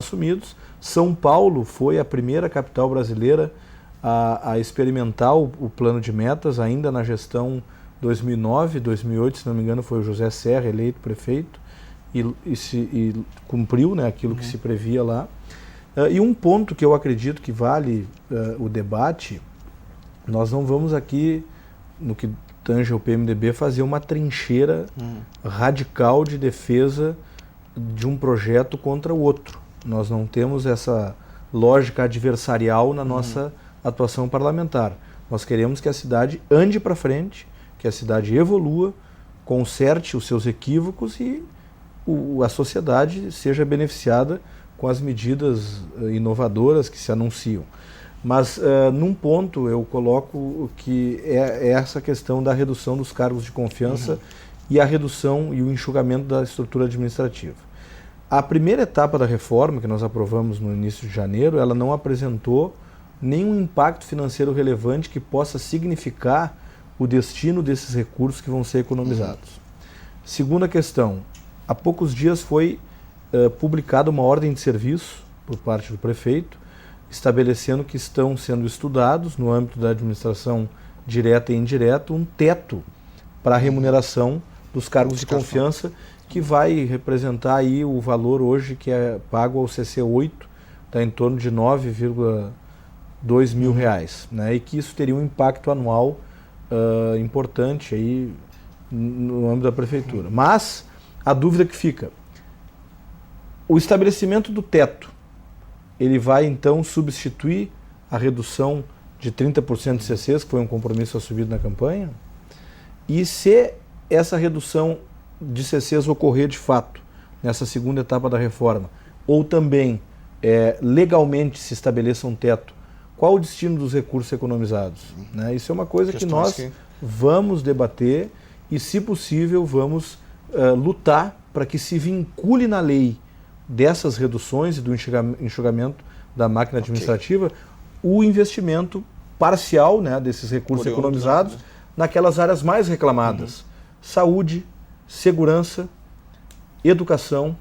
assumidos. São Paulo foi a primeira capital brasileira a experimentar o plano de metas, ainda na gestão 2009, 2008, se não me engano, foi o José Serra eleito prefeito e cumpriu, né, aquilo que se previa lá. E um ponto que eu acredito que vale o debate, nós não vamos aqui, no que tange ao PMDB, fazer uma trincheira radical de defesa de um projeto contra o outro. Nós não temos essa lógica adversarial na nossa atuação parlamentar. Nós queremos que a cidade ande para frente, que a cidade evolua, conserte os seus equívocos e a sociedade seja beneficiada com as medidas inovadoras que se anunciam. Mas num ponto eu coloco que é essa questão da redução dos cargos de confiança e a redução e o enxugamento da estrutura administrativa. A primeira etapa da reforma, que nós aprovamos no início de janeiro, ela não apresentou nenhum impacto financeiro relevante que possa significar o destino desses recursos que vão ser economizados. Segunda questão, há poucos dias foi publicada uma ordem de serviço por parte do prefeito, estabelecendo que estão sendo estudados, no âmbito da administração direta e indireta, um teto para a remuneração dos cargos de confiança, que vai representar aí o valor hoje que é pago ao CC8, está em torno de 9,2 mil reais, né? E que isso teria um impacto anual importante aí no âmbito da prefeitura. Mas a dúvida que fica, o estabelecimento do teto, ele vai então substituir a redução de 30% de CCs, que foi um compromisso assumido na campanha? E se essa redução de CCs ocorrer de fato nessa segunda etapa da reforma, ou também legalmente se estabeleça um teto, qual o destino dos recursos economizados? Né? Isso é uma coisa que nós vamos debater e, se possível, vamos lutar para que se vincule na lei dessas reduções e do enxugamento da máquina administrativa o investimento parcial, né, desses recursos economizados naquelas áreas mais reclamadas: saúde, segurança, educação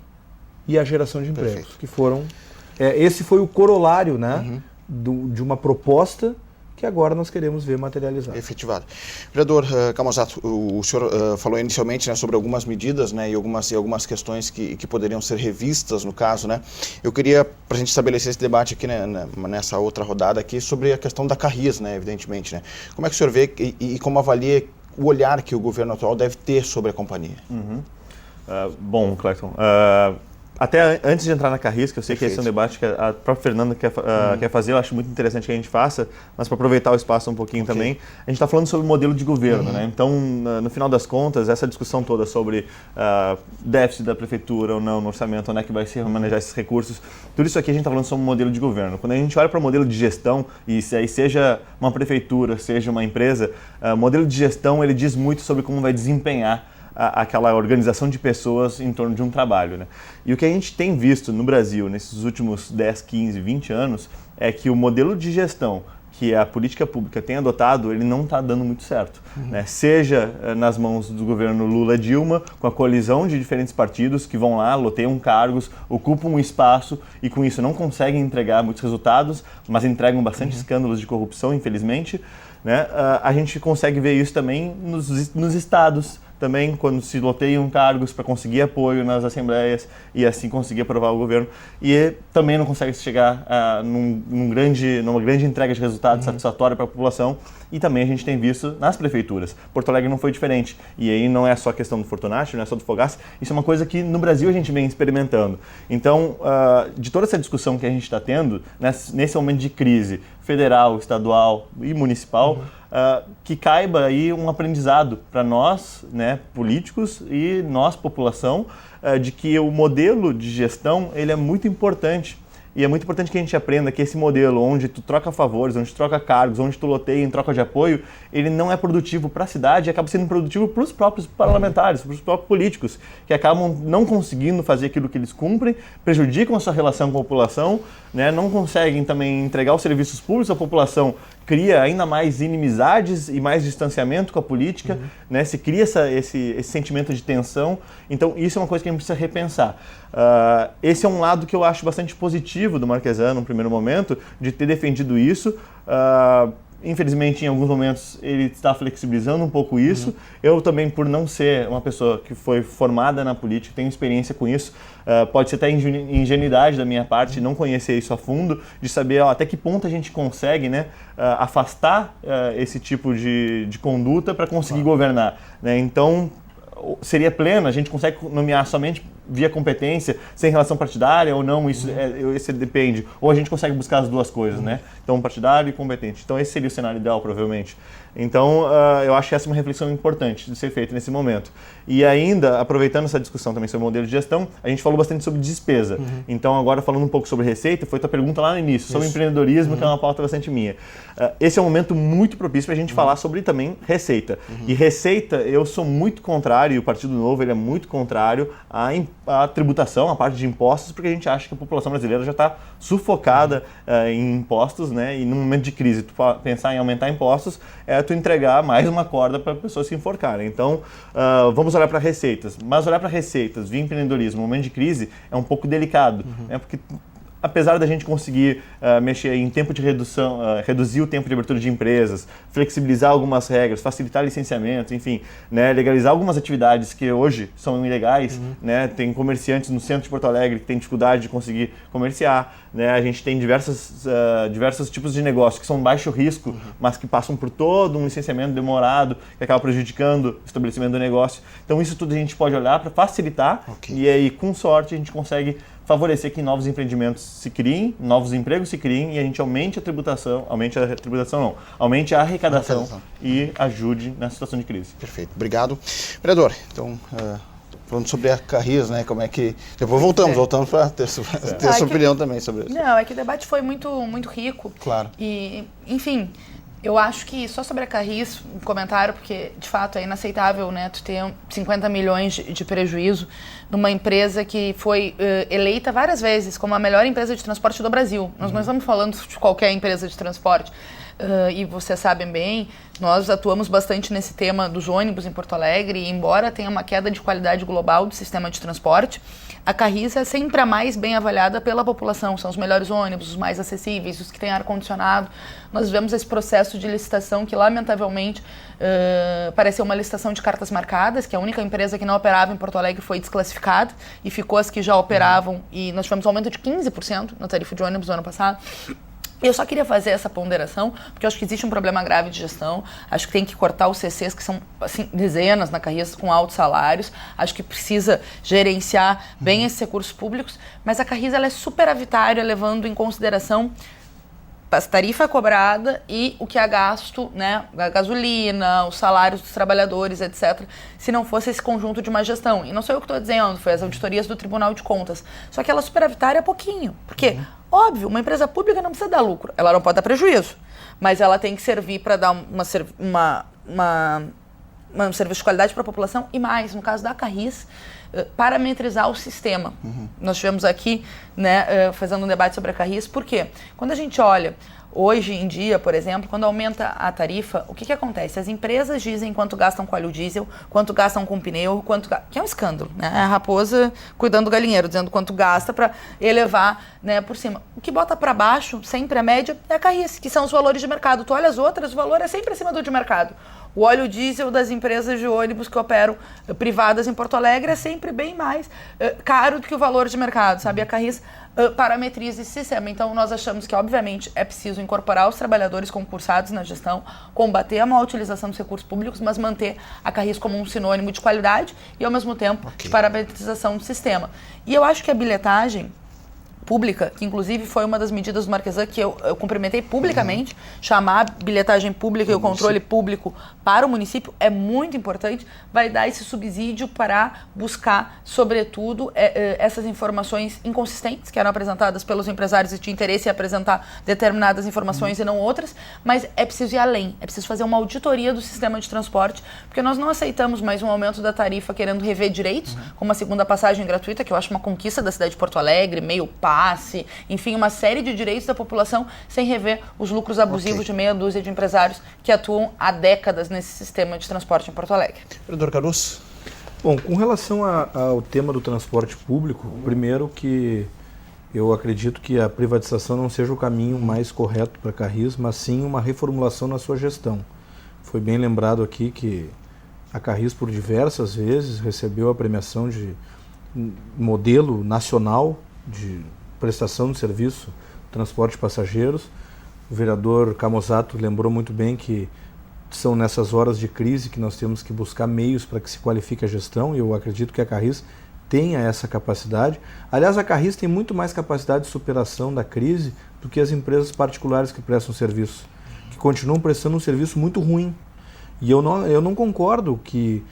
e a geração de empregos, que foram... esse foi o corolário, né, de uma proposta que agora nós queremos ver materializada. Efetivado. Vereador Camozzato, o senhor falou inicialmente, né, sobre algumas medidas, né, e algumas questões que poderiam ser revistas no caso, né? Eu queria, para a gente estabelecer esse debate aqui, né, nessa outra rodada aqui, sobre a questão da Carris, né, evidentemente, né? Como é que o senhor vê e como avalia o olhar que o governo atual deve ter sobre a companhia? Bom, Clayton, até antes de entrar na Carris, que eu sei que esse é um debate que a própria Fernanda quer fazer, eu acho muito interessante que a gente faça, mas para aproveitar o espaço um pouquinho também, a gente está falando sobre o modelo de governo, né? Então, no final das contas, essa discussão toda sobre déficit da prefeitura ou não no orçamento, onde é que vai se manejar esses recursos, tudo isso aqui a gente está falando sobre o modelo de governo. Quando a gente olha para o modelo de gestão, e aí seja uma prefeitura, seja uma empresa, o modelo de gestão ele diz muito sobre como vai desempenhar aquela organização de pessoas em torno de um trabalho, né? E o que a gente tem visto no Brasil nesses últimos 10, 15, 20 anos é que o modelo de gestão que a política pública tem adotado, ele não está dando muito certo, né? Seja nas mãos do governo Lula-Dilma, com a colisão de diferentes partidos que vão lá, loteiam cargos, ocupam um espaço e com isso não conseguem entregar muitos resultados, mas entregam bastante escândalos de corrupção, infelizmente, né? A gente consegue ver isso também nos estados, também quando se loteiam cargos para conseguir apoio nas assembleias e assim conseguir aprovar o governo, e também não consegue chegar numa grande entrega de resultados satisfatória para a população. E também a gente tem visto nas prefeituras. Porto Alegre não foi diferente. E aí não é só questão do Fortunati, não é só do Fogaça, isso é uma coisa que no Brasil a gente vem experimentando. Então, de toda essa discussão que a gente está tendo, nesse momento de crise federal, estadual e municipal, que caiba aí um aprendizado para nós, né, políticos e nós, população, de que o modelo de gestão ele é muito importante. E é muito importante que a gente aprenda que esse modelo, onde tu troca favores, onde tu troca cargos, onde tu loteia em troca de apoio, ele não é produtivo para a cidade e acaba sendo produtivo para os próprios parlamentares, para os próprios políticos, que acabam não conseguindo fazer aquilo que eles cumprem, prejudicam a sua relação com a população né, não conseguem também entregar os serviços públicos à população, cria ainda mais inimizades e mais distanciamento com a política, né, se cria esse sentimento de tensão. Então, isso é uma coisa que a gente precisa repensar. Esse é um lado que eu acho bastante positivo do Marquesan, no primeiro momento, de ter defendido isso. Infelizmente, em alguns momentos, ele está flexibilizando um pouco isso. Eu também, por não ser uma pessoa que foi formada na política, tenho experiência com isso, pode ser até ingenuidade da minha parte, não conhecer isso a fundo, de saber até que ponto a gente consegue, né, afastar esse tipo de conduta para conseguir governar, né? Então, seria pleno, a gente consegue nomear somente via competência, sem relação partidária ou não, isso depende. Ou a gente consegue buscar as duas coisas, né? Então, partidário e competente. Então, esse seria o cenário ideal, provavelmente. Então, eu acho que essa é uma reflexão importante de ser feita nesse momento. E ainda, aproveitando essa discussão também sobre o modelo de gestão, a gente falou bastante sobre despesa. Então, agora falando um pouco sobre receita, foi tua pergunta lá no início, sobre empreendedorismo, que é uma pauta bastante minha. Esse é um momento muito propício para a gente falar sobre também receita. E receita, eu sou muito contrário, e o Partido Novo ele é muito contrário à tributação, à parte de impostos, porque a gente acha que a população brasileira já está sufocada em impostos, né? E num momento de crise, tu pensar em aumentar impostos é tu entregar mais uma corda para pessoas se enforcarem. Então, vamos olhar para receitas. Mas olhar para receitas via empreendedorismo, no momento de crise, é um pouco delicado, né? Porque apesar da gente conseguir mexer em tempo de redução, reduzir o tempo de abertura de empresas, flexibilizar algumas regras, facilitar licenciamentos, enfim, né, legalizar algumas atividades que hoje são ilegais, né, tem comerciantes no centro de Porto Alegre que têm dificuldade de conseguir comerciar, né, a gente tem diversos tipos de negócios que são baixo risco, mas que passam por todo um licenciamento demorado, que acaba prejudicando o estabelecimento do negócio. Então isso tudo a gente pode olhar para facilitar e aí, com sorte, a gente consegue favorecer que novos empreendimentos se criem, novos empregos se criem e a gente aumente a arrecadação e ajude na situação de crise. Perfeito, obrigado. Vereador, então, falando sobre a Carris, né, como é que... Depois voltamos para ter sua opinião também sobre isso. Não, é que o debate foi muito rico. Claro. E, enfim... Eu acho que só sobre a Carris, um comentário, porque de fato é inaceitável, né, tu ter 50 milhões de prejuízo numa empresa que foi eleita várias vezes como a melhor empresa de transporte do Brasil. Nós não estamos falando de qualquer empresa de transporte. E vocês sabem bem, nós atuamos bastante nesse tema dos ônibus em Porto Alegre e embora tenha uma queda de qualidade global do sistema de transporte, a Carris é sempre a mais bem avaliada pela população. São os melhores ônibus, os mais acessíveis, os que têm ar-condicionado. Nós vivemos esse processo de licitação que, lamentavelmente, pareceu uma licitação de cartas marcadas, que a única empresa que não operava em Porto Alegre foi desclassificada e ficou as que já operavam. E nós tivemos um aumento de 15% na tarifa de ônibus no ano passado. Eu só queria fazer essa ponderação, porque eu acho que existe um problema grave de gestão. Acho que tem que cortar os CCs, que são assim, dezenas na Carris, com altos salários. Acho que precisa gerenciar bem esses recursos públicos. Mas a Carris ela é superavitária, levando em consideração a tarifa cobrada e o que é gasto, né, a gasolina, os salários dos trabalhadores, etc., se não fosse esse conjunto de má gestão. E não sou eu que estou dizendo, foi as auditorias do Tribunal de Contas. Só que ela é superavitária pouquinho. Porque, óbvio, uma empresa pública não precisa dar lucro, ela não pode dar prejuízo, mas ela tem que servir para dar um serviço de qualidade para a população e mais, no caso da Carris, parametrizar o sistema. Nós tivemos aqui, né, fazendo um debate sobre a Carris, por quê? Quando a gente olha, hoje em dia, por exemplo, quando aumenta a tarifa, o que acontece? As empresas dizem quanto gastam com óleo diesel, quanto gastam com pneu, que é um escândalo, né? É a raposa cuidando do galinheiro, dizendo quanto gasta para elevar, né, por cima. O que bota para baixo, sempre a média, é a Carris, que são os valores de mercado. Tu olha as outras, o valor é sempre acima do de mercado. O óleo diesel das empresas de ônibus que operam privadas em Porto Alegre é sempre bem mais caro do que o valor de mercado, sabe? A Carris parametriza esse sistema. Então, nós achamos que, obviamente, é preciso incorporar os trabalhadores concursados na gestão, combater a má utilização dos recursos públicos, mas manter a Carris como um sinônimo de qualidade e, ao mesmo tempo, de parametrização do sistema. E eu acho que a bilhetagem pública, que inclusive foi uma das medidas do Marquesan que eu cumprimentei publicamente, chamar a bilhetagem pública e o controle público para o município é muito importante, vai dar esse subsídio para buscar, sobretudo, essas informações inconsistentes que eram apresentadas pelos empresários e tinha interesse em apresentar determinadas informações e não outras, mas é preciso ir além, é preciso fazer uma auditoria do sistema de transporte, porque nós não aceitamos mais um aumento da tarifa querendo rever direitos, como a segunda passagem gratuita, que eu acho uma conquista da cidade de Porto Alegre, meio pago, passe, enfim, uma série de direitos da população sem rever os lucros abusivos de meia dúzia de empresários que atuam há décadas nesse sistema de transporte em Porto Alegre. Vereador Caruso. Bom, com relação ao tema do transporte público, primeiro que eu acredito que a privatização não seja o caminho mais correto para Carris, mas sim uma reformulação na sua gestão. Foi bem lembrado aqui que a Carris, por diversas vezes, recebeu a premiação de modelo nacional de prestação de serviço transporte de passageiros. O vereador Camozzato lembrou muito bem que são nessas horas de crise que nós temos que buscar meios para que se qualifique a gestão, e eu acredito que a Carris tenha essa capacidade. Aliás, a Carris tem muito mais capacidade de superação da crise do que as empresas particulares que prestam serviço, que continuam prestando um serviço muito ruim. E eu não concordo que,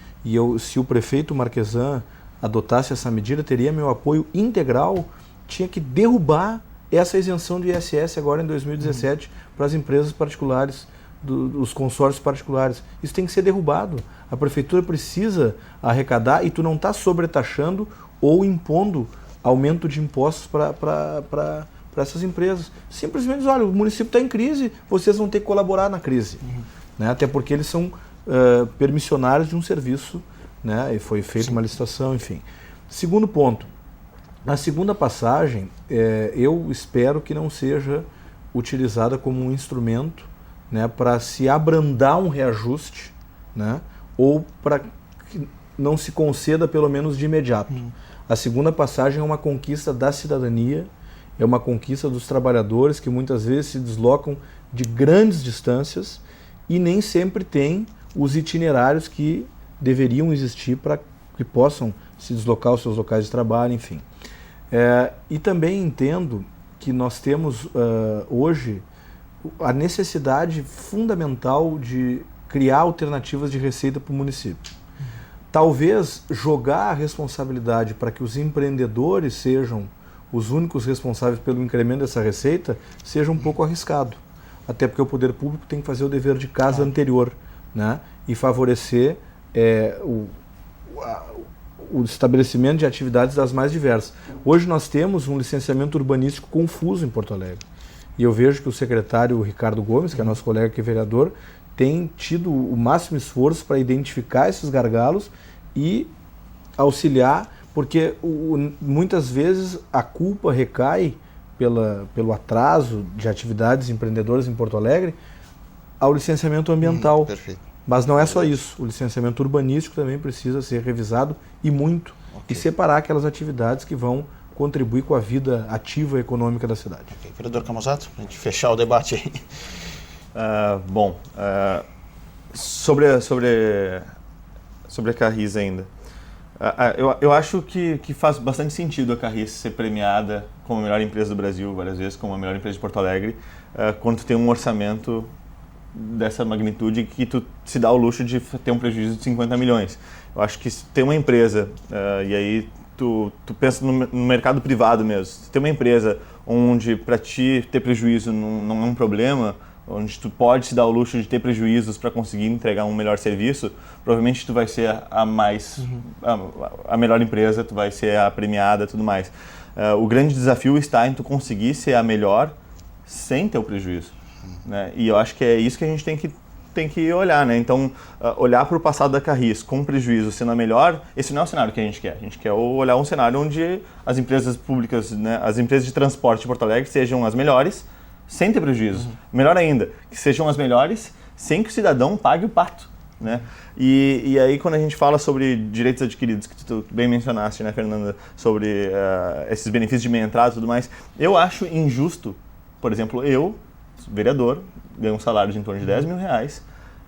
se o prefeito Marquesan adotasse essa medida, teria meu apoio integral, tinha que derrubar essa isenção do ISS agora em 2017 para as empresas particulares, os consórcios particulares. Isso tem que ser derrubado. A prefeitura precisa arrecadar e tu não está sobretaxando ou impondo aumento de impostos para essas empresas. Simplesmente diz, olha, o município está em crise, vocês vão ter que colaborar na crise. Né? Até porque eles são permissionários de um serviço, né? E foi feita uma licitação, enfim. Segundo ponto, na segunda passagem, eu espero que não seja utilizada como um instrumento, né, para se abrandar um reajuste, né, ou para que não se conceda pelo menos de imediato. A segunda passagem é uma conquista da cidadania, é uma conquista dos trabalhadores que muitas vezes se deslocam de grandes distâncias e nem sempre têm os itinerários que deveriam existir para que possam se deslocar aos seus locais de trabalho, enfim. E também entendo que nós temos hoje a necessidade fundamental de criar alternativas de receita para o município. Talvez jogar a responsabilidade para que os empreendedores sejam os únicos responsáveis pelo incremento dessa receita seja um pouco arriscado. Até porque o poder público tem que fazer o dever de casa anterior, né? E favorecer o estabelecimento de atividades das mais diversas. Hoje nós temos um licenciamento urbanístico confuso em Porto Alegre. E eu vejo que o secretário Ricardo Gomes, que é nosso colega aqui vereador, tem tido o máximo esforço para identificar esses gargalos e auxiliar, porque muitas vezes a culpa recai pelo atraso de atividades empreendedoras em Porto Alegre ao licenciamento ambiental. Perfeito. Mas não é só isso, o licenciamento urbanístico também precisa ser revisado e muito, e separar aquelas atividades que vão contribuir com a vida ativa e econômica da cidade. Vereador Camozzato, para a gente fechar o debate aí. Sobre a Carris ainda. Eu acho que faz bastante sentido a Carris ser premiada como a melhor empresa do Brasil, várias vezes como a melhor empresa de Porto Alegre, quando tu tem um orçamento dessa magnitude que tu se dá o luxo de ter um prejuízo de 50 milhões. Eu acho que se tem uma empresa, e aí tu pensa no mercado privado mesmo, se tem uma empresa onde para ti ter prejuízo não é um problema, onde tu pode se dar o luxo de ter prejuízos para conseguir entregar um melhor serviço, provavelmente tu vai ser a melhor empresa, tu vai ser a premiada e tudo mais. O grande desafio está em tu conseguir ser a melhor sem ter o prejuízo, né? E eu acho que é isso que a gente tem que olhar, né? Então, olhar para o passado da Carris com prejuízo sendo a melhor, esse não é o cenário que a gente quer. A gente quer olhar um cenário onde as empresas públicas, né, as empresas de transporte de Porto Alegre sejam as melhores, sem ter prejuízo. Melhor ainda, que sejam as melhores sem que o cidadão pague o pato, né? E aí, quando a gente fala sobre direitos adquiridos, que tu bem mencionaste, né, Fernanda, sobre esses benefícios de meia entrada e tudo mais, eu acho injusto, por exemplo, eu, vereador, ganho um salário de em torno de 10 mil reais,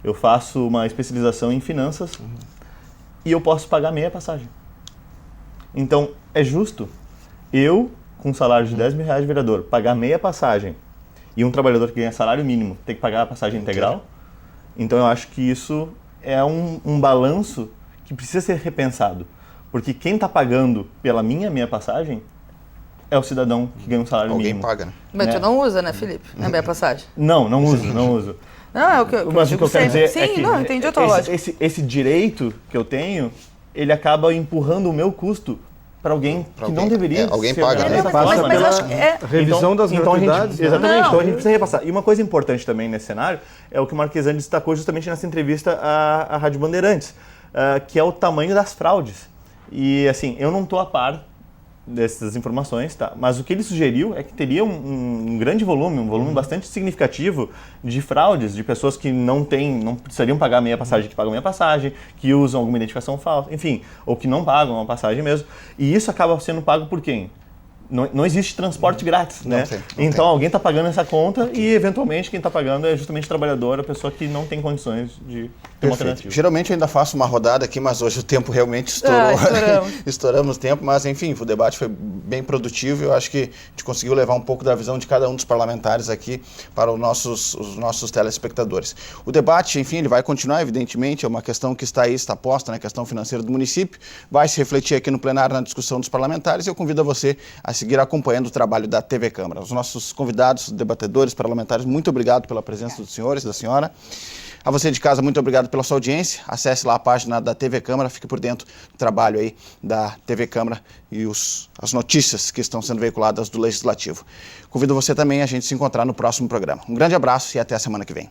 eu faço uma especialização em finanças e eu posso pagar meia passagem. Então, é justo eu, com um salário de 10 mil reais de vereador, pagar meia passagem e um trabalhador que ganha salário mínimo ter que pagar a passagem integral? Então, eu acho que isso é um balanço que precisa ser repensado. Porque quem está pagando pela meia passagem é o cidadão que ganha um salário mínimo. Alguém paga, né? Mas tu não usa, né, Felipe? Na minha passagem. Não uso. Não, é o que eu Mas o que eu quero dizer sim, é que não, entendi a tua lógica. esse direito que eu tenho, ele acaba empurrando o meu custo para alguém que não deveria alguém ser paga, né? Passa mas pela acho que revisão das gratuidades. Exatamente, Não. então a gente precisa repassar. E uma coisa importante também nesse cenário é o que o Marquesani destacou justamente nessa entrevista à Rádio Bandeirantes, que é o tamanho das fraudes. E assim, eu não estou a par dessas informações, tá? Mas o que ele sugeriu é que teria um grande volume, um volume bastante significativo de fraudes, de pessoas que não precisariam pagar meia passagem, que pagam meia passagem, que usam alguma identificação falsa, enfim, ou que não pagam uma passagem mesmo. E isso acaba sendo pago por quem? Não existe transporte grátis, né? Então alguém está pagando essa conta e eventualmente quem está pagando é justamente o trabalhador, a pessoa que não tem condições de ter uma alternativa. Geralmente eu ainda faço uma rodada aqui, mas hoje o tempo realmente estourou. Estouramos o tempo, mas enfim, o debate foi bem produtivo e eu acho que a gente conseguiu levar um pouco da visão de cada um dos parlamentares aqui para os nossos telespectadores. O debate, enfim, ele vai continuar, evidentemente, é uma questão que está aí, está posta, né, questão financeira do município, vai se refletir aqui no plenário na discussão dos parlamentares e eu convido a você a seguir acompanhando o trabalho da TV Câmara. Os nossos convidados, debatedores, parlamentares, muito obrigado pela presença dos senhores, da senhora. A você de casa, muito obrigado pela sua audiência. Acesse lá a página da TV Câmara, fique por dentro do trabalho aí da TV Câmara e as notícias que estão sendo veiculadas do Legislativo. Convido você também a gente se encontrar no próximo programa. Um grande abraço e até a semana que vem.